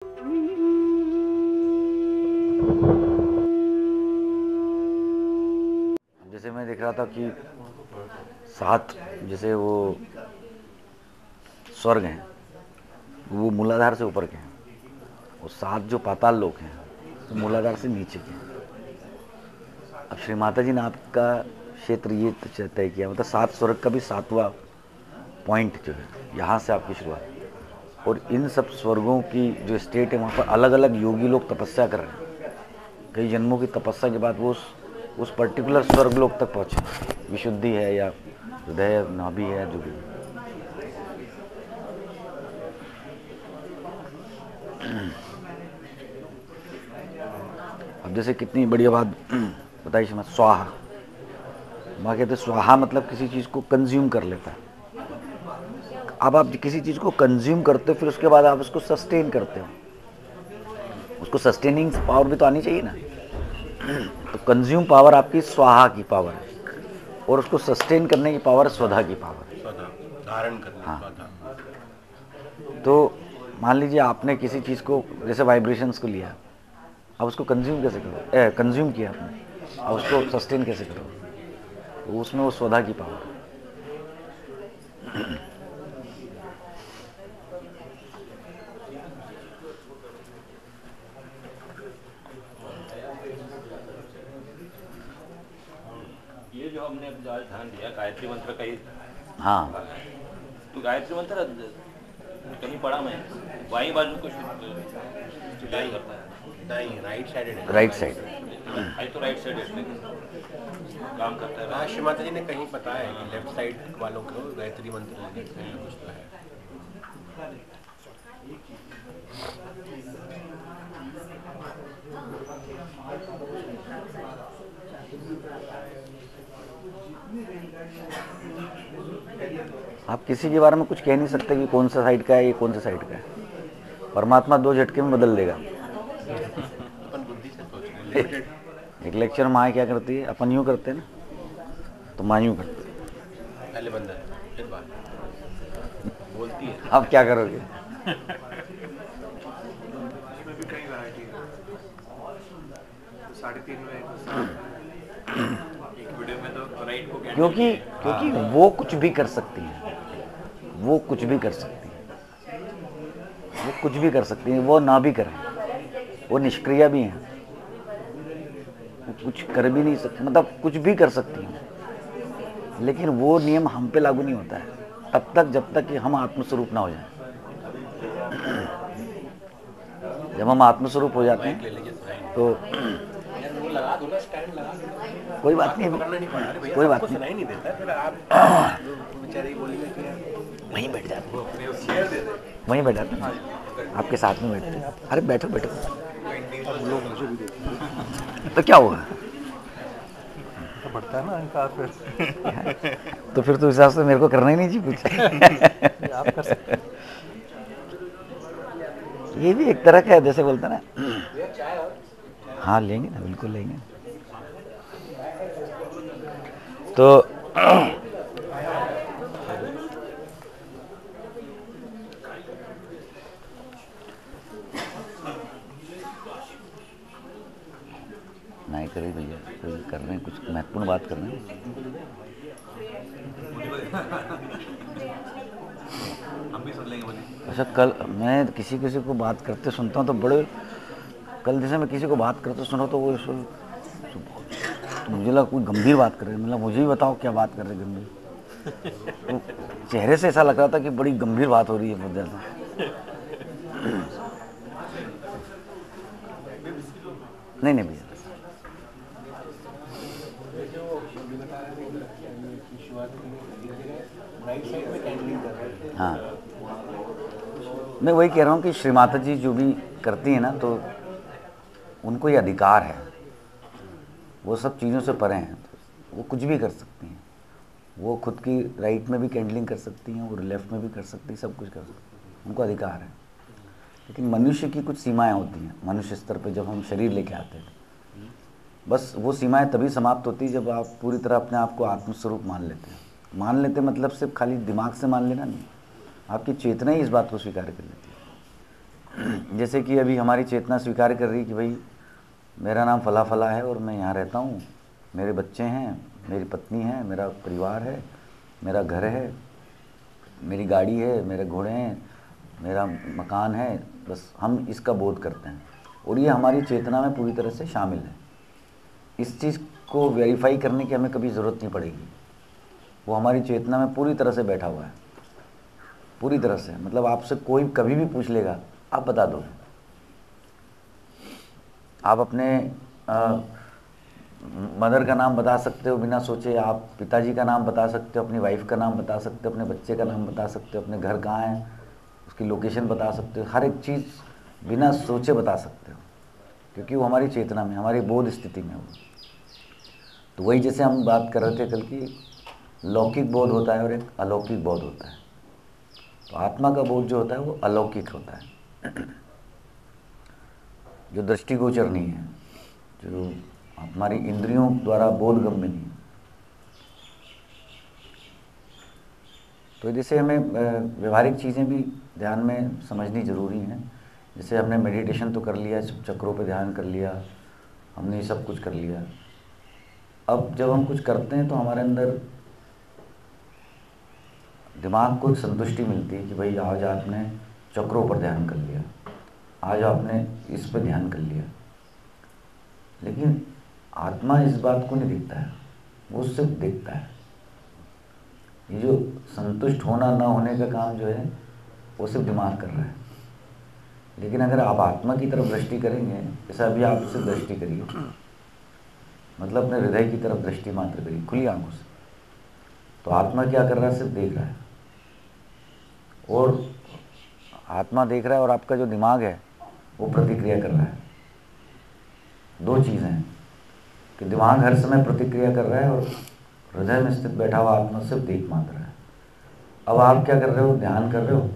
जैसे मैं देख रहा था कि 7 जैसे वो स्वर्ग हैं वो मूलाधार से ऊपर के हैं, और 7 जो पाताल लोक हैं वो मूलाधार से नीचे के हैं। अब श्री माता जी ने आपका क्षेत्र ये तय किया, मतलब 7 स्वर्ग का भी 7वां पॉइंट जो है यहाँ से आपकी शुरुआत, और इन सब स्वर्गों की जो स्टेट है वहाँ पर अलग अलग योगी लोग तपस्या कर रहे हैं। कई जन्मों की तपस्या के बाद वो उस पर्टिकुलर स्वर्ग लोक तक पहुँचे, विशुद्धि है या हृदय नाभि है जो भी। अब जैसे कितनी बढ़िया बात बताई समझ, स्वाहा, वहाँ कहते स्वाहा मतलब किसी चीज़ को कंज्यूम कर लेता है। अब आप किसी चीज़ को कंज्यूम करते हो फिर उसके बाद आप उसको सस्टेन करते हो, उसको सस्टेनिंग पावर भी तो आनी चाहिए ना। तो कंज्यूम पावर आपकी स्वाहा की पावर है, और उसको सस्टेन करने की पावर स्वधा की पावर है, धारण करने। हाँ। तो मान लीजिए आपने किसी चीज़ को जैसे वाइब्रेशंस को लिया, अब उसको कंज्यूम कैसे करो, कंज्यूम किया आपने, अब उसको सस्टेन कैसे करो, तो उसमें वो स्वधा की पावर है। ये जो हमने आज ध्यान दिया गायत्री मंत्र का ही, हाँ, तो गायत्री मंत्र कहीं पढ़ा मैं बाई बाजू को डाई करता है, दाई राइट साइड है, राइट साइड, आई तो राइट साइड है काम करता है। हाँ, श्री माता जी ने कहीं बताया है कि लेफ्ट साइड वालों को गायत्री मंत्र कुछ तो है। आप किसी के बारे में कुछ कह नहीं सकते कि कौन सा साइड का है, ये कौन सा साइड का है। परमात्मा 2 झटके में बदल देगा। अपन बुद्धि से सोच रहे हैं। एक लेक्चर माँ क्या करती है, अपन यूँ करते हैं ना, तो माँ यूँ करती है, पहले बंदा फिर बात बोलती है। आप क्या करोगे? इसमें भी कई वैरायटी है, 3.5 में एक वीडियो में तो राइट को क्योंकि वो कुछ भी कर सकती है, वो कुछ भी कर सकती है, वो कुछ भी कर सकती है, वो ना भी करें, वो निष्क्रिय भी हैं, वो कुछ कर भी नहीं सकती, मतलब कुछ भी कर सकती हैं, लेकिन वो नियम हम पे लागू नहीं होता है तब तक जब तक कि हम आत्मस्वरूप ना हो जाए। जब हम आत्मस्वरूप हो जाते हैं तो लगा दो ना, स्टैंड लगा दो, कोई बात नहीं, कोई बात नहीं, सुनाई नहीं देता फिर आप बेचारे बोलेंगे कि वहीं बैठ जाते हैं, वहीं बैठ जाते हैं, आपके साथ में बैठते हैं। अरे बैठो बैठो, तो क्या हुआ, बढ़ता है ना अहंकार फिर। तो फिर तो हिसाब से मेरे को करना ही नहीं चाहिए कुछ। आप कर सकते हैं। ये भी एक तरह का है, जैसे बोलते ना, हाँ लेंगे ना, बिल्कुल लेंगे। तो नहीं करे भैया, कोई कर रहे हैं, कुछ महत्वपूर्ण बात कर रहे हैं। हम भी सुन लेंगे। अच्छा, कल मैं किसी किसी को बात करते सुनता हूँ तो बड़े, कल जैसे मैं किसी को बात करते सुना तो वो तो मुझे लगा कोई गंभीर बात कर रहे हैं, मतलब मुझे ही बताओ क्या बात कर रहे हैं गंभीर। तो चेहरे से ऐसा लग रहा था कि बड़ी गंभीर बात हो रही है बहुत ज़्यादा। नहीं नहीं भैया, हाँ, मैं वही कह रहा हूँ कि श्री माता जी जो भी करती हैं ना, तो उनको ये अधिकार है, वो सब चीज़ों से परे हैं, तो वो कुछ भी कर सकती हैं। वो खुद की राइट में भी कैंडलिंग कर सकती हैं और लेफ़्ट में भी कर सकती हैं, सब कुछ कर सकती हैं, उनको अधिकार है। लेकिन मनुष्य की कुछ सीमाएं होती हैं, मनुष्य स्तर पे जब हम शरीर लेके आते हैं, बस वो सीमाएं तभी समाप्त होती है जब आप पूरी तरह अपने आप को आत्मस्वरूप मान लेते हैं। मान लेते मतलब सिर्फ खाली दिमाग से मान लेना नहीं, आपकी चेतना ही इस बात को स्वीकार कर लेती है। जैसे कि अभी हमारी चेतना स्वीकार कर रही कि भाई मेरा नाम फला फला है और मैं यहाँ रहता हूँ, मेरे बच्चे हैं, मेरी पत्नी है, मेरा परिवार है, मेरा घर है, मेरी गाड़ी है, मेरे घोड़े हैं, मेरा मकान है, बस हम इसका बोध करते हैं और ये हमारी चेतना में पूरी तरह से शामिल है। इस चीज़ को वेरीफाई करने की हमें कभी ज़रूरत नहीं पड़ेगी, वो हमारी चेतना में पूरी तरह से बैठा हुआ है, पूरी तरह से। मतलब आपसे कोई कभी भी पूछ लेगा, आप बता दो। आप अपने मदर का नाम बता सकते हो बिना सोचे, आप पिताजी का नाम बता सकते हो, अपनी वाइफ का नाम बता सकते हो, अपने बच्चे का नाम बता सकते हो, अपने घर कहाँ है उसकी लोकेशन बता सकते हो, हर एक चीज़ बिना सोचे बता सकते हो, क्योंकि वो हमारी चेतना में, हमारी बोध स्थिति में हो। तो वही जैसे हम बात कर रहे थे कल की, लौकिक बोध होता है और एक अलौकिक बोध होता है। तो आत्मा का बोध जो होता है वो अलौकिक होता है, जो दृष्टिगोचर नहीं है, जो हमारी इंद्रियों द्वारा बोधगम्य नहीं है। तो जैसे हमें व्यवहारिक चीज़ें भी ध्यान में समझनी ज़रूरी हैं। जैसे हमने मेडिटेशन तो कर लिया, चक्रों पे ध्यान कर लिया, हमने ये सब कुछ कर लिया। अब जब हम कुछ करते हैं तो हमारे अंदर दिमाग को संतुष्टि मिलती है कि भाई आज आपने चक्रों पर ध्यान कर लिया, आज आपने इस पर ध्यान कर लिया। लेकिन आत्मा इस बात को नहीं देखता है, वो सिर्फ देखता है। ये जो संतुष्ट होना ना होने का काम जो है वो सिर्फ दिमाग कर रहा है। लेकिन अगर आप आत्मा की तरफ दृष्टि करेंगे, जैसे अभी आप सिर्फ दृष्टि करिए, मतलब अपने हृदय की तरफ दृष्टि मात्र करिए खुली आंखों से, तो आत्मा क्या कर रहा है? सिर्फ देख रहा है। और आत्मा देख रहा है और आपका जो दिमाग है वो प्रतिक्रिया कर रहा है। दो चीज़ें हैं कि दिमाग हर समय प्रतिक्रिया कर रहा है और हृदय में स्थित बैठा हुआ आत्मा सिर्फ देख मात्र है। अब आप क्या कर रहे हो? ध्यान कर रहे हो,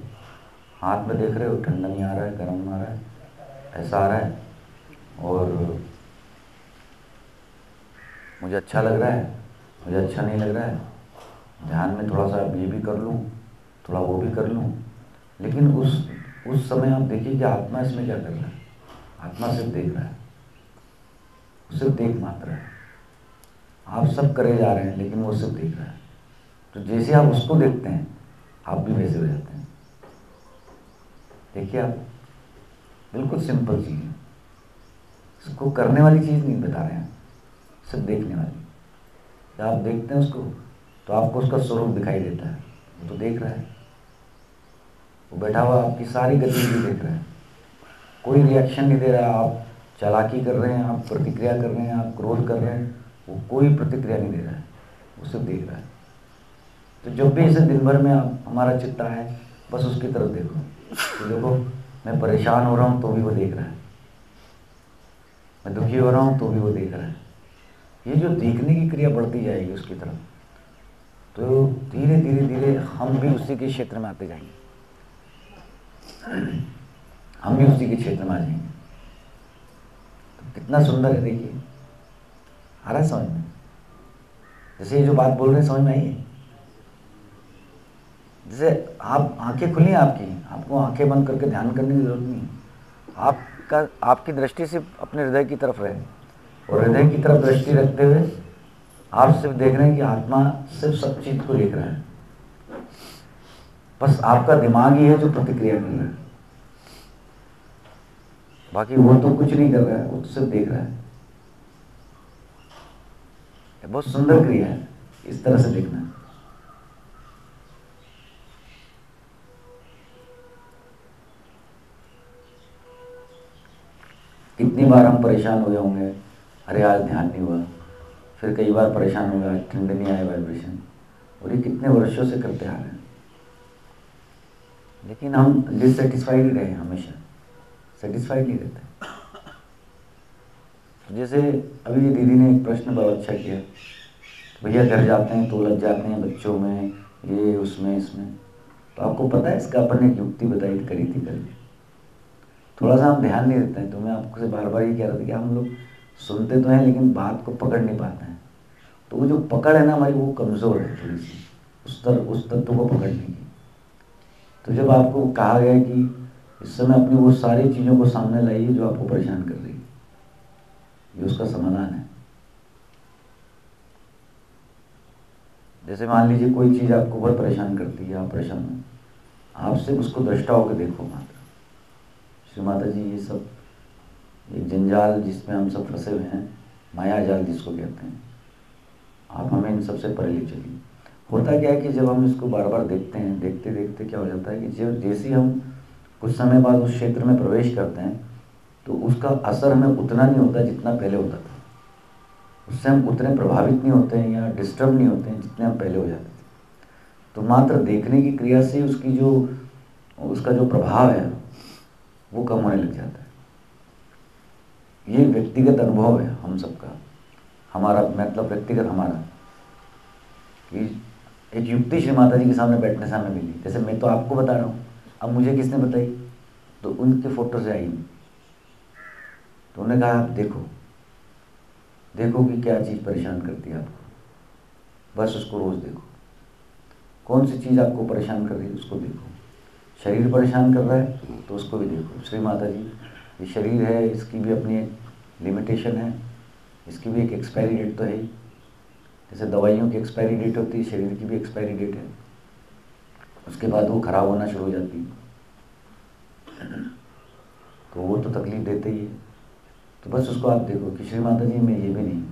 हाथ में देख रहे हो, ठंडा नहीं आ रहा है, गर्म आ रहा है, ऐसा आ रहा है, और मुझे अच्छा लग रहा है, मुझे अच्छा नहीं लग रहा है, ध्यान में थोड़ा सा ये भी कर लूँ, थोड़ा वो भी कर लूँ। लेकिन उस समय आप देखिए कि आत्मा इसमें क्या कर रहा है। आत्मा सिर्फ देख रहा है, सिर्फ देख मात्र है। आप सब करे जा रहे हैं लेकिन वो सिर्फ देख रहा है। तो जैसे आप उसको देखते हैं आप भी वैसे हो जाते हैं। देखिए आप, बिल्कुल सिंपल चीज़ है, इसको करने वाली चीज़ नहीं बता रहे हैं, सिर्फ देखने वाली। जब आप देखते हैं उसको तो आपको उसका स्वरूप दिखाई देता है। वो तो देख रहा है, वो बैठा हुआ आपकी सारी गतिविधि देख रहा है, कोई रिएक्शन नहीं दे रहा है। आप चालाकी कर रहे हैं, आप प्रतिक्रिया कर रहे हैं, आप क्रोध कर रहे हैं, वो कोई प्रतिक्रिया नहीं दे रहा है, वो सिर्फ देख रहा है। तो जब भी ऐसे दिन भर में आप हमारा चित्त है, बस उसकी तरफ देखो। तो देखो, मैं परेशान हो रहा हूँ तो भी वो देख रहा है, मैं दुखी हो रहा हूँ तो भी वो देख रहा है। ये जो देखने की क्रिया बढ़ती जाएगी उसकी तरफ, तो धीरे धीरे धीरे हम भी उसी के क्षेत्र में आते जाएंगे, हम भी उसी के क्षेत्र में आ जाएंगे। तो कितना सुंदर है, देखिए आ रहा है समझ में? जैसे ये जो बात बोल रहे हैं समझ में आई है? जैसे आप आंखें खुली हैं आपकी, आपको आंखें बंद करके ध्यान करने की जरूरत नहीं है। आपकी दृष्टि सिर्फ अपने हृदय की तरफ रहे, और हृदय की तरफ दृष्टि रखते हुए आप सिर्फ देख रहे हैं कि आत्मा सिर्फ सब चीज को देख रहा है। बस आपका दिमाग ही है जो प्रतिक्रिया कर रहा है, बाकी वो तो कुछ नहीं कर रहा है, वो तो सिर्फ देख रहा है। बहुत सुंदर क्रिया है इस तरह से देखना। कितनी बार हम परेशान हुए होंगे, अरे आज ध्यान नहीं हुआ, फिर कई बार परेशान हो गया, ठंड नहीं आया, वाइब्रेशन, और ये कितने वर्षों से करते आ रहे हैं। लेकिन हम डिससेटिस्फाइड ही रहे, हमेशा सेटिस्फाइड नहीं रहते। जैसे अभी ये दीदी ने एक प्रश्न बहुत अच्छा किया, भैया घर जाते हैं तो उलझ जाते हैं बच्चों में, ये उसमें इसमें। तो आपको पता है इसका अपन ने एक युक्ति बताई करी थी कल, थोड़ा सा हम ध्यान नहीं देते हैं। तो मैं आपको से बार बार ये कह रहा था कि हम लोग सुनते तो हैं लेकिन बात को पकड़ नहीं पाते हैं। तो वो जो पकड़ है ना हमारी, वो कमज़ोर है थोड़ी सी, उस तत्व को पकड़ने की। तो जब आपको कहा गया कि इस समय अपनी वो सारी चीज़ों को सामने लाइए जो आपको परेशान कर रही है, ये उसका समाधान है। जैसे मान लीजिए कोई चीज़ आपको बहुत परेशान करती है, आप परेशान हो, आप सिर्फ उसको दृष्टा होकर देखो मात्र। श्री माता जी ये सब एक जंजाल जिसमें हम सब फंसे हुए हैं, माया जाल जिसको कहते हैं, आप हमें इन सबसे परे ले चलिए। होता क्या है कि जब हम इसको बार बार देखते हैं, देखते देखते क्या हो जाता है कि जब जैसे हम कुछ समय बाद उस क्षेत्र में प्रवेश करते हैं तो उसका असर हमें उतना नहीं होता जितना पहले होता था। उससे हम उतने प्रभावित नहीं होते हैं या डिस्टर्ब नहीं होते हैं जितने हम पहले हो जाते थे। तो मात्र देखने की क्रिया से उसका जो प्रभाव है वो कम होने लग जाता है। ये व्यक्तिगत अनुभव है हम सबका, हमारा मतलब व्यक्तिगत हमारा, कि एक युक्ति श्री माता जी के सामने बैठने से हमें मिली। जैसे मैं तो आपको बता रहा हूँ, अब मुझे किसने बताई, तो उनके फोटो से आई, तो उन्होंने कहा आप देखो देखो कि क्या चीज़ परेशान करती है आपको, बस उसको रोज़ देखो। कौन सी चीज़ आपको परेशान कर रही है उसको देखो। शरीर परेशान कर रहा है तो उसको भी देखो। श्री माता जी ये शरीर है, इसकी भी अपनी एक लिमिटेशन है, इसकी भी एक एक्सपायरी डेट तो है ही। जैसे दवाइयों की एक्सपायरी डेट होती है, शरीर की भी एक्सपायरी डेट है, उसके बाद वो खराब होना शुरू हो जाती है, तो वो तो तकलीफ देते ही है। तो बस उसको आप देखो कि श्री माता जी में ये भी नहीं,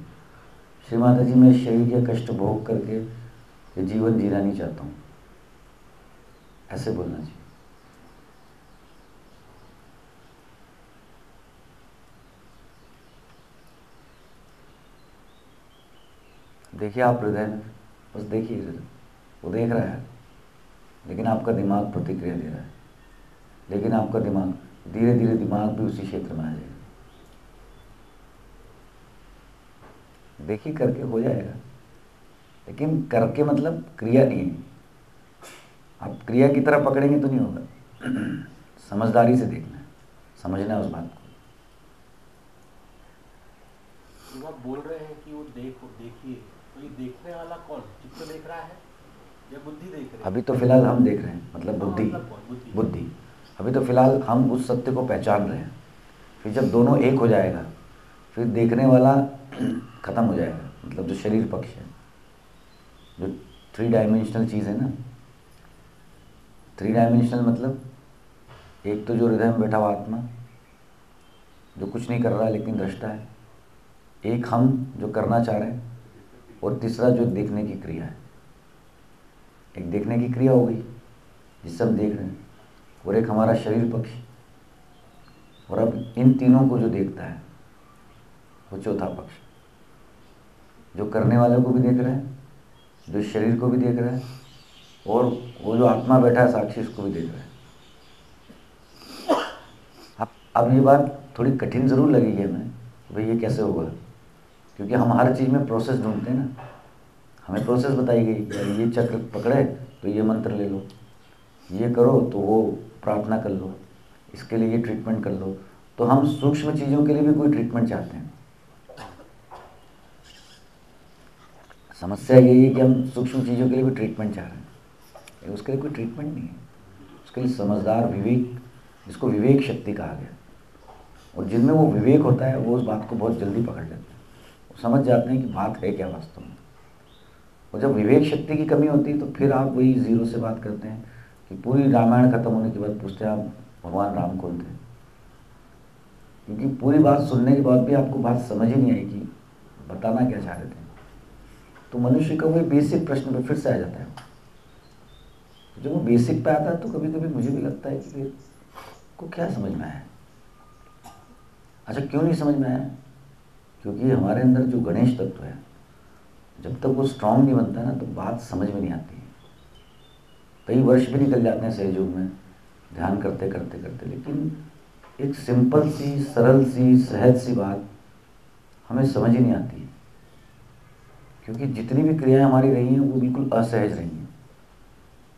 श्री माता जी मैं शरीर के कष्ट भोग करके ये जीवन जीना नहीं चाहता हूँ, ऐसे बोलना चाहिए। देखिए आप हृदय में, बस देखिए हृदय, वो देख रहा है, लेकिन आपका दिमाग प्रतिक्रिया दे रहा है, लेकिन आपका दिमाग धीरे धीरे दिमाग भी उसी क्षेत्र में आ जाएगा। देखिए करके हो जाएगा, लेकिन करके मतलब क्रिया नहीं है। आप क्रिया की तरह पकड़ेंगे तो नहीं होगा। समझदारी से देखना है, समझना है उस बात को। आप बोल रहे हैं कि वो देखिए, तो ये देखने वाला कौन, चित्त देख रहा है या बुद्धि देख रही है? अभी तो फिलहाल हम देख रहे हैं, मतलब बुद्धि। अभी तो फिलहाल हम उस सत्य को पहचान रहे हैं। फिर जब दोनों एक हो जाएगा, फिर देखने वाला खत्म हो जाएगा, मतलब जो शरीर पक्ष है, जो 3 डायमेंशनल चीज़ है ना। 3 डायमेंशनल मतलब एक तो जो हृदय में बैठा हुआ आत्मा जो कुछ नहीं कर रहा है लेकिन दृष्टा है, एक हम जो करना चाह रहे हैं, और तीसरा जो देखने की क्रिया है। एक देखने की क्रिया हो गई जिससे हम देख रहे हैं, और एक हमारा शरीर पक्ष, और अब इन तीनों को जो देखता है वो चौथा पक्ष, जो करने वाले को भी देख रहा है, जो शरीर को भी देख रहा है, और वो जो आत्मा बैठा है साक्षी उसको भी देख रहा है। अब ये बात थोड़ी कठिन ज़रूर लगेगी हमें, भाई ये कैसे होगा, क्योंकि हम हर चीज़ में प्रोसेस ढूंढते हैं ना। हमें प्रोसेस बताई गई कि ये चक्र पकड़े तो ये मंत्र ले लो, ये करो तो वो प्रार्थना कर लो, इसके लिए ये ट्रीटमेंट कर लो। तो हम सूक्ष्म चीज़ों के लिए भी कोई ट्रीटमेंट चाहते हैं। समस्या यही है कि हम सूक्ष्म चीज़ों के लिए भी ट्रीटमेंट चाह रहे हैं, उसके लिए कोई ट्रीटमेंट नहीं है। उसके लिए समझदार विवेक, जिसको विवेक शक्ति कहा गया, और जिनमें वो विवेक होता है वो उस बात को बहुत जल्दी पकड़ लेते हैं, वो समझ जाते हैं कि बात है क्या वास्तव में। और जब विवेक शक्ति की कमी होती है तो फिर आप वही ज़ीरो से बात करते हैं कि पूरी रामायण खत्म होने के बाद पूछते हैं आप भगवान राम कौन थे, क्योंकि पूरी बात सुनने के बाद भी आपको बात समझ ही नहीं आई कि बताना क्या चाह रहे थे। तो मनुष्य का वही बेसिक प्रश्न पे फिर से आ जाता है। तो जब वो बेसिक पे आता है तो कभी कभी मुझे भी लगता है कि फिर को क्या समझ में आया। अच्छा, क्यों नहीं समझ में आया? क्योंकि हमारे अंदर जो गणेश तत्व है, जब तक वो स्ट्रांग नहीं बनता ना तो बात समझ में नहीं आती है। कई वर्ष भी निकल जाते हैं सहयोग में ध्यान करते करते करते, लेकिन एक सिंपल सी, सरल सी, सहज सी बात हमें समझ ही नहीं आती है, क्योंकि जितनी भी क्रियाएं हमारी रही हैं वो बिल्कुल असहज रही हैं।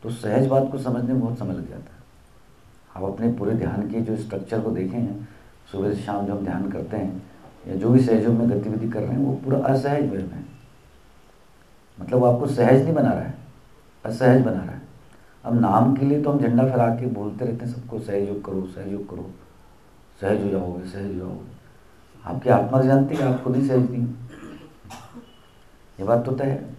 तो सहज बात को समझने में बहुत समय लग जाता है। आप अपने पूरे ध्यान के जो स्ट्रक्चर को देखें हैं, सुबह से शाम जो हम ध्यान करते हैं या जो भी सहयोग में गतिविधि कर रहे हैं, वो पूरा असहज वे में है। मतलब वो आपको सहज नहीं बना रहा है, असहज बना रहा है। अब नाम के लिए तो हम झंडा फहरा के बोलते रहते हैं सबको, सहयोग करो सहयोग करो, सहज हो जाओगे सहज हो जाओगे। आपकी आत्मा जानती है आप खुद ही सहज नहीं, ये बात तो तय है।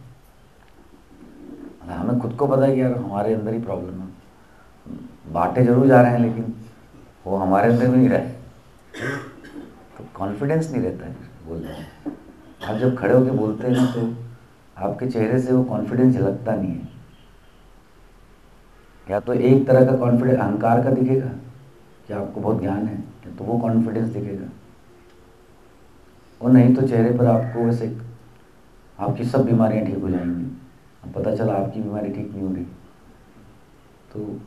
हमें खुद को पता है कि यार हमारे अंदर ही प्रॉब्लम है, बांटे जरूर जा रहे हैं लेकिन वो हमारे अंदर भी नहीं रहे, तो कॉन्फिडेंस नहीं रहता है बोलने में। आप जब खड़े होकर बोलते हैं ना तो आपके चेहरे से वो कॉन्फिडेंस झलकता नहीं है। या तो एक तरह का कॉन्फिडेंस अहंकार का दिखेगा कि आपको बहुत ज्ञान है, तो वो कॉन्फिडेंस दिखेगा, और नहीं तो चेहरे पर आपको वैसे आपकी सब बीमारियां ठीक हो जाएंगी। अब पता चला आपकी बीमारी ठीक नहीं हो रही, तो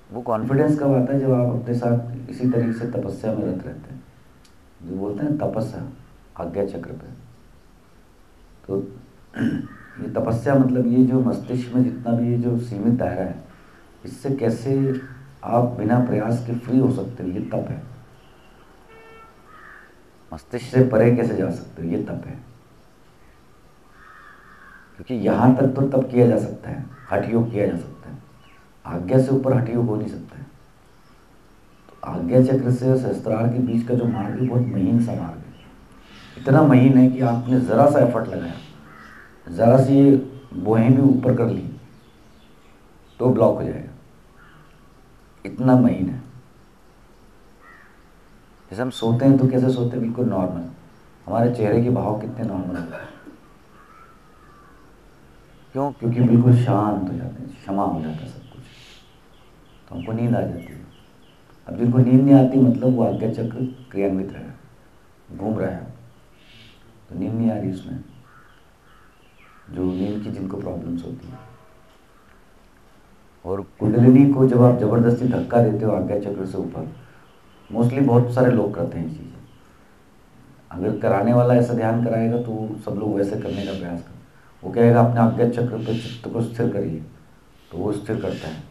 वो कॉन्फिडेंस कब आता है? जब आप अपने साथ इसी तरीके से तपस्या में रत रहते हैं, जो बोलते हैं तपस्या आज्ञा चक्र पे। तो ये तपस्या मतलब ये जो मस्तिष्क में जितना भी ये जो सीमित दायरा है, इससे कैसे आप बिना प्रयास के फ्री हो सकते हो, ये तप है। मस्तिष्क से परे कैसे जा सकते हो, ये तप है। क्योंकि यहाँ तक तो तप किया जा सकता है, हठ योग किया जा सकता है, आज्ञा से ऊपर हठ योग हो नहीं सकता है। तो आज्ञा चक्र से सहस्त्रार के बीच का जो मार्ग है बहुत महीन सा मार्ग है। इतना महीन है कि आपने ज़रा सा एफर्ट लगाया, ज़रा सी ये बोहें भी ऊपर कर ली तो ब्लॉक हो जाएगा, इतना महीन है। जैसे हम सोते हैं तो कैसे सोते हैं? बिल्कुल नॉर्मल। हमारे चेहरे के भाव कितने नॉर्मल होते हैं, क्यों? क्योंकि बिल्कुल शांत हो जाते हैं, क्षमा हो जाता है सब कुछ, तो हमको नींद आ जाती है। अब जिनको नींद नहीं आती मतलब वो आज्ञा चक्र क्रियान्वित रहा है, घूम रहा है, तो नींद नहीं आ रही उसमें, जो नींद की जिनको प्रॉब्लम्स होती है। और कुंडलिनी को जब आप ज़बरदस्ती धक्का देते हो आज्ञा चक्र से ऊपर, मोस्टली बहुत सारे लोग करते हैं ये चीज़ें। अगर कराने वाला ऐसा ध्यान कराएगा तो सब लोग वैसे करने का प्रयास करें। वो कहेगा अपने आज्ञा चक्र पे चित्त को स्थिर करिए, तो वो स्थिर करता है।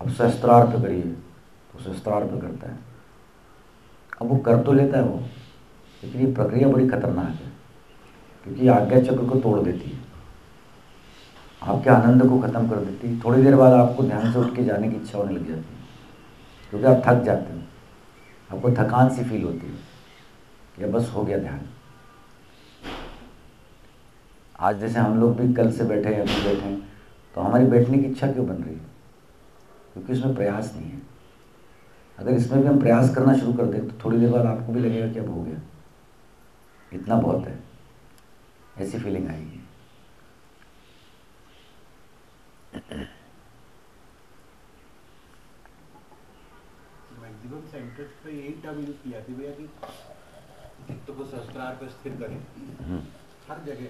अब सहस्त्रार पे करिए, तो सहस्त्रार पे करता है। अब वो कर तो लेता है वो, लेकिन ये प्रक्रिया बड़ी खतरनाक है, क्योंकि आज्ञा चक्र को तोड़ देती है, आपके आनंद को ख़त्म कर देती है। थोड़ी देर बाद आपको ध्यान से उठ के जाने की इच्छा होने लग जाती है, क्योंकि आप थक जाते हो, आपको थकान सी फील होती है कि बस हो गया ध्यान। आज जैसे हम लोग भी कल से बैठे हैं, अभी बैठे हैं, तो हमारी बैठने की इच्छा क्यों बन रही है? क्योंकि इसमें प्रयास नहीं है। अगर इसमें भी हम प्रयास करना शुरू कर दें तो थोड़ी देर बाद आपको भी लगेगा कि अब हो गया, इतना बहुत है, ऐसी फीलिंग आएगी। मैक्सिमम सेंटर्स पे यही टर्म यूज की जाती है भैया कि चित्त को सहस्त्रार पे स्थिर करें, हर जगह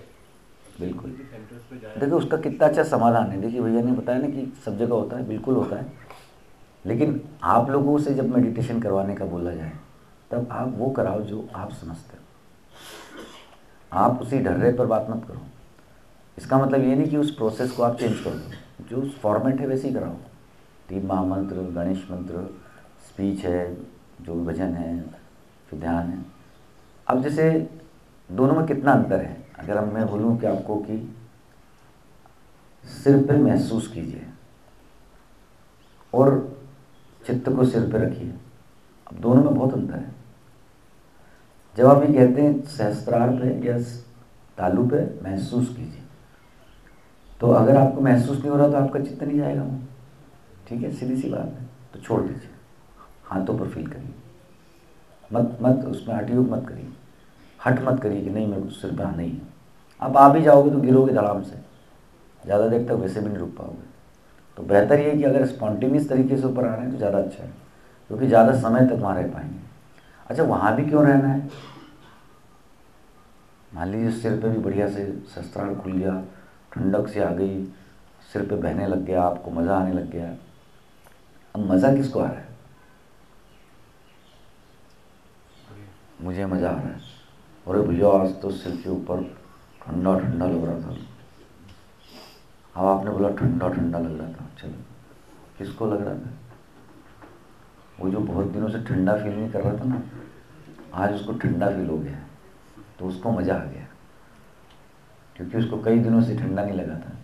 बिल्कुल। सेंटर्स पे जाए। देखिए उसका कितना अच्छा समाधान है। देखिए भैया ने बताया ना कि सब जगह होता है, बिल्कुल होता है, लेकिन आप लोगों से जब मेडिटेशन करवाने का बोला जाए तब आप वो कराओ जो आप समझते हो। आप उसी ढर्रे पर बात मत करो। इसका मतलब ये नहीं कि उस प्रोसेस को आप चेंज कर दो, जो उस फॉर्मेट है वैसे ही कराओ। 3 महामंत्र, गणेश मंत्र, स्पीच है, जो भी भजन है, फिर ध्यान है। अब जैसे दोनों में कितना अंतर है? अगर अब मैं बोलूँ कि आपको कि सिर पे महसूस कीजिए और चित्त को सिर पे रखिए, अब दोनों में बहुत अंतर है। जब आप ये कहते हैं सहस्त्रार पे या तालु पे महसूस कीजिए, तो अगर आपको महसूस नहीं हो रहा तो आपका चित्त नहीं जाएगा वो, ठीक है, सीधी सी बात है। तो छोड़ दीजिए, हाथों पर फील करिए, मत उसमें हठ योग मत करिए, हट मत करिए कि नहीं मेरे सिर पे आना ही है। आप आ भी जाओगे तो गिरोगे धड़ाम से, ज़्यादा देर तक वैसे भी नहीं रुक पाओगे। तो बेहतर ये है कि अगर स्पॉन्टेनियस तरीके से ऊपर आ रहे हैं तो ज़्यादा अच्छा है, क्योंकि ज़्यादा समय तक वहाँ रह पाएंगे। अच्छा, वहाँ भी क्यों रहना है? मान लीजिए सिर पे भी बढ़िया से सहस्त्रार खुल गया, ठंडक से आ गई, सिर पे बहने लग गया, आपको मज़ा आने लग गया। अब मज़ा किसको आ रहा है? मुझे मज़ा आ रहा है। अरे भैया आज तो सिर के ऊपर ठंडा ठंडा लग रहा था। अब आपने बोला ठंडा ठंडा लग रहा था, चलो किसको लग रहा था? वो जो बहुत दिनों से ठंडा फील नहीं कर रहा था ना, आज उसको ठंडा फील हो गया, तो उसको मज़ा आ गया, क्योंकि उसको कई दिनों से ठंडा नहीं लगा था।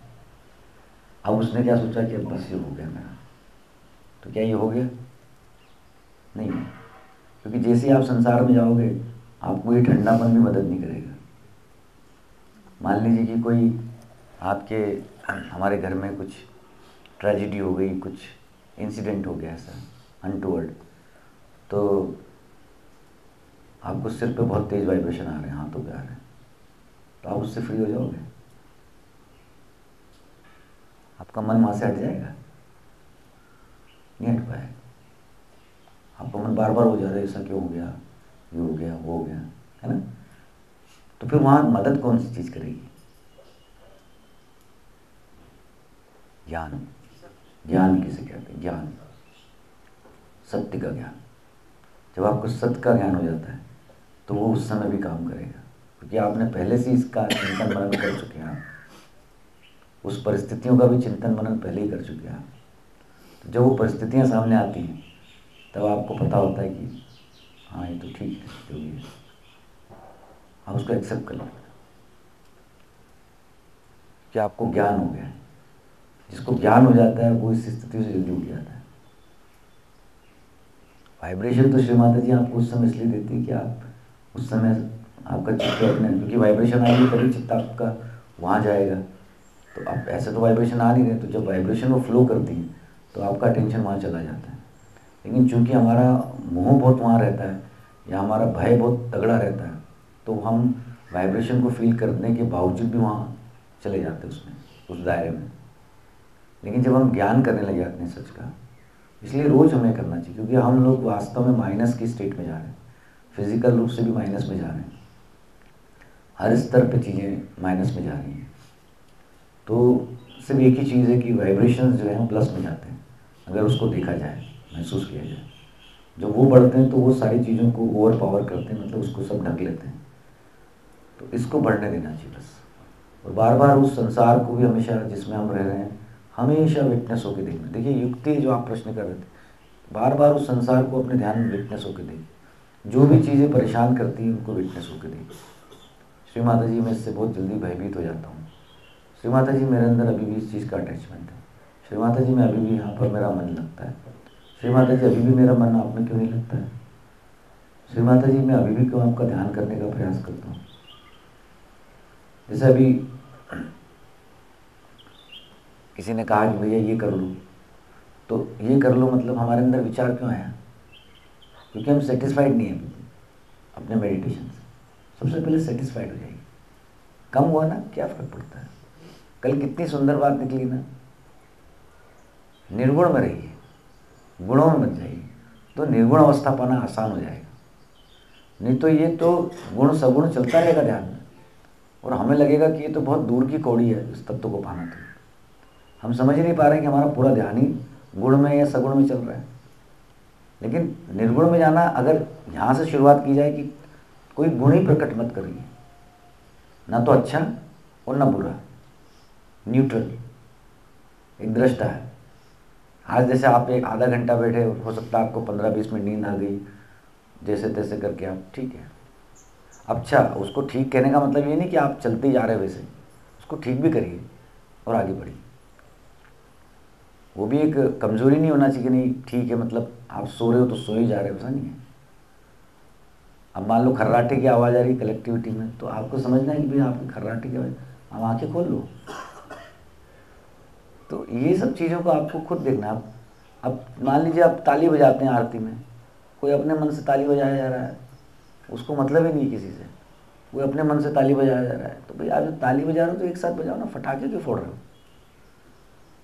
अब उसने क्या सोचा कि अब बस ये हो गया मेरा, तो क्या ये हो गया? नहीं, क्योंकि जैसे ही आप संसार में जाओगे आपको ये ठंडापन भी मदद नहीं करेगा। मान लीजिए कि कोई आपके हमारे घर में कुछ ट्रेजिडी हो गई, कुछ इंसिडेंट हो गया ऐसा अनटूवर्ड, तो आपको सिर पे बहुत तेज वाइब्रेशन आ रहे हैं, हाथों पे आ रहे हैं, तो आप उससे फ्री हो जाओगे? आपका मन वहाँ से हट जाएगा? नहीं हट पाएगा। आपका मन बार बार हो जा रहा है, ऐसा क्यों हो गया, ये हो गया, वो हो गया, है ना? तो फिर वहाँ मदद कौन सी चीज़ करेगी? ज्ञान। ज्ञान किसे कहते हैं? ज्ञान, सत्य का ज्ञान। जब आपको सत्य का ज्ञान हो जाता है तो वो उस समय भी काम करेगा, क्योंकि आपने पहले से इसका चिंतन मनन कर चुके हैं, उस परिस्थितियों का भी चिंतन मनन पहले ही कर चुके हैं। तो जब वो परिस्थितियाँ सामने आती हैं तब आपको पता होता है कि हाँ ये तो ठीक है जो भी है, आप उसको एक्सेप्ट कर लेते कि आपको ज्ञान हो गया है। जिसको ज्ञान हो जाता है वो इस स्थिति से जुड़ जाता है। वाइब्रेशन तो श्री माता जी आपको उस समय इसलिए देती है कि आप उस समय आपका चित्त अपने, क्योंकि वाइब्रेशन आएगी तभी चित्त आपका वहाँ जाएगा। तो अब ऐसे तो वाइब्रेशन आ नहीं रहे, तो जब वाइब्रेशन वो फ्लो करती है तो आपका अटेंशन वहाँ चला जाता है। लेकिन चूंकि हमारा मोह बहुत वहाँ रहता है या हमारा भय बहुत तगड़ा रहता है, तो हम वाइब्रेशन को फील करने के बावजूद भी वहाँ चले जाते हैं उसमें, उस दायरे में। लेकिन जब हम ज्ञान करने लग जाते हैं सच का, इसलिए रोज़ हमें करना चाहिए, क्योंकि हम लोग वास्तव में माइनस की स्टेट में जा रहे हैं, फिजिकल रूप से भी माइनस में जा रहे हैं, हर स्तर पे चीज़ें माइनस में जा रही हैं। तो सिर्फ एक ही चीज़ है कि वाइब्रेशंस जो हैं प्लस में जाते हैं, अगर उसको देखा जाए, महसूस किया जाए। जब वो बढ़ते हैं तो वो सारी चीज़ों को ओवर पावर करते हैं, मतलब उसको सब ढक लेते हैं। तो इसको बढ़ने देना चाहिए बस, और बार बार उस संसार को भी हमेशा जिसमें हम रह रहे हैं हमेशा विटनेस होकर देखना। देखिए युक्ति जो आप प्रश्न कर रहे थे, बार बार उस संसार को अपने ध्यान में विटनेस होकर देखिए, जो भी चीज़ें परेशान करती हैं उनको विटनेस होकर देखिए। श्री माता जी मैं इससे बहुत जल्दी भयभीत हो जाता हूँ, श्री माता जी मेरे अंदर अभी भी इस चीज़ का अटैचमेंट है, श्री माता जी मैं अभी भी यहाँ पर मेरा मन लगता है, श्री माता जी अभी भी मेरा मन आप में क्यों नहीं लगता है, श्री माता जी मैं अभी भी क्यों आपका ध्यान करने का प्रयास करता हूँ। जैसे अभी किसी ने कहा कि भैया ये कर लो, तो ये कर लो मतलब हमारे अंदर विचार क्यों आया? क्योंकि हम सेटिस्फाइड नहीं हैं अपने मेडिटेशन से। सबसे पहले सेटिस्फाइड हो जाइए, कम हुआ ना क्या फ़र्क पड़ता है। कल कितनी सुंदर बात निकली ना, निर्गुण में रहिए, गुणों में मत जाइए, तो निर्गुण अवस्था पाना आसान हो जाएगा। नहीं तो ये तो गुण सगुण चलता रहेगा ध्यान में, और हमें लगेगा कि ये तो बहुत दूर की कौड़ी है इस तत्व को पाना। तो हम समझ ही नहीं पा रहे हैं कि हमारा पूरा ध्यान ही गुण में या सगुण में चल रहा है। लेकिन निर्गुण में जाना, अगर यहाँ से शुरुआत की जाए कि कोई गुण ही प्रकट मत करिए, ना तो अच्छा और ना बुरा, न्यूट्रल, एक दृष्टा है। आज जैसे आप एक आधा घंटा बैठे, हो सकता है आपको 15-20 मिनट नींद आ गई, जैसे तैसे करके आप ठीक है। अच्छा, उसको ठीक कहने का मतलब ये नहीं कि आप चलते जा रहे वैसे, उसको ठीक भी करिए और आगे बढ़िए। वो भी एक कमज़ोरी नहीं होना चाहिए कि नहीं ठीक है, मतलब आप सो रहे हो तो सो ही जा रहे हो, ऐसा नहीं है। अब मान लो खर्राटे की आवाज़ आ रही कलेक्टिविटी में, तो आपको समझना है कि भाई आपकी खर्राटे की आवाज़, आप आँखें खोल लो। तो ये सब चीज़ों को आपको खुद देखना। अब मान लीजिए आप ताली बजाते हैं आरती में, कोई अपने मन से ताली बजाया जा रहा है, उसको मतलब ही नहीं किसी से, कोई अपने मन से ताली बजाया जा रहा है। तो भाई आप जो ताली बजा रहे हो तो एक साथ बजाओ ना, फटाके क्यों फोड़ रहे हो?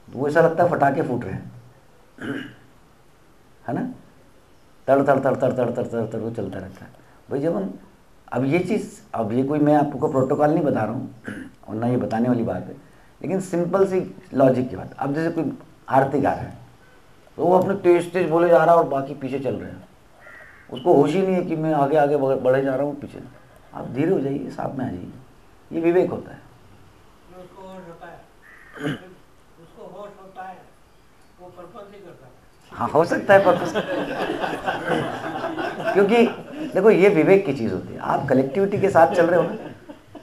तो वो ऐसा लगता है फटाके फूट रहे हैं, है ना, तड़ तड़ तड़ तड़ तड़ तड़ तड़ तड़ वो चलता रहता है। भाई जब हम, अब ये चीज़, अब ये कोई मैं आपको प्रोटोकॉल नहीं बता रहा हूँ और ना ये बताने वाली बात है, लेकिन सिंपल सी लॉजिक की बात। अब जैसे कोई आरती गा रहा है तो वो अपने तेज तेज बोले जा रहा है और बाकी पीछे चल रहे हैं, उसको होश ही नहीं है कि मैं आगे आगे बढ़े जा रहा हूँ पीछे। आप धीरे हो जाइए, साथ में आ जाइए, ये विवेक होता है। हाँ हो सकता है पर्पस क्योंकि देखो ये विवेक की चीज़ होती है। आप कलेक्टिविटी के साथ चल रहे हो ना,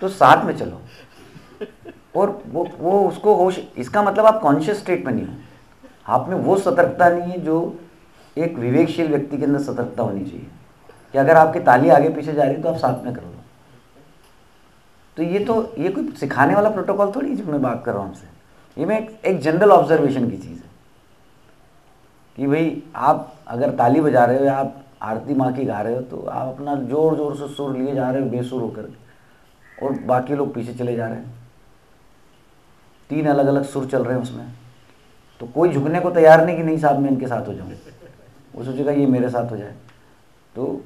तो साथ में चलो, और वो उसको होश, इसका मतलब आप कॉन्शियस स्टेट में नहीं हो, आप में वो सतर्कता नहीं है जो एक विवेकशील व्यक्ति के अंदर सतर्कता होनी चाहिए कि अगर आपकी ताली आगे पीछे जा रही है तो आप साथ में करो। तो ये कोई सिखाने वाला प्रोटोकॉल थोड़ी है जो मैं बात कर रहा हूँ आपसे, ये मैं एक जनरल ऑब्जर्वेशन की चीज़ है कि भाई आप अगर ताली बजा रहे हो या आप आरती माँ की गा रहे हो तो आप अपना जोर जोर से सुर लिए जा रहे हो बेसुर होकर, और बाकी लोग पीछे चले जा रहे हैं, 3 अलग अलग सुर चल रहे हैं उसमें, तो कोई झुकने को तैयार नहीं कि नहीं साहब मैं इनके साथ हो जाऊँ, वो सोचेगा ये मेरे साथ हो जाए। तो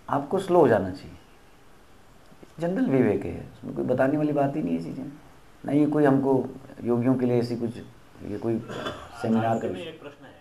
आपको स्लो हो जाना चाहिए, जनरल विवेक है, उसमें कोई बताने वाली बात ही नहीं है चीज़ें, नहीं ये कोई हमको योगियों के लिए ऐसी कुछ ये कोई सेमिनार का एक प्रश्न है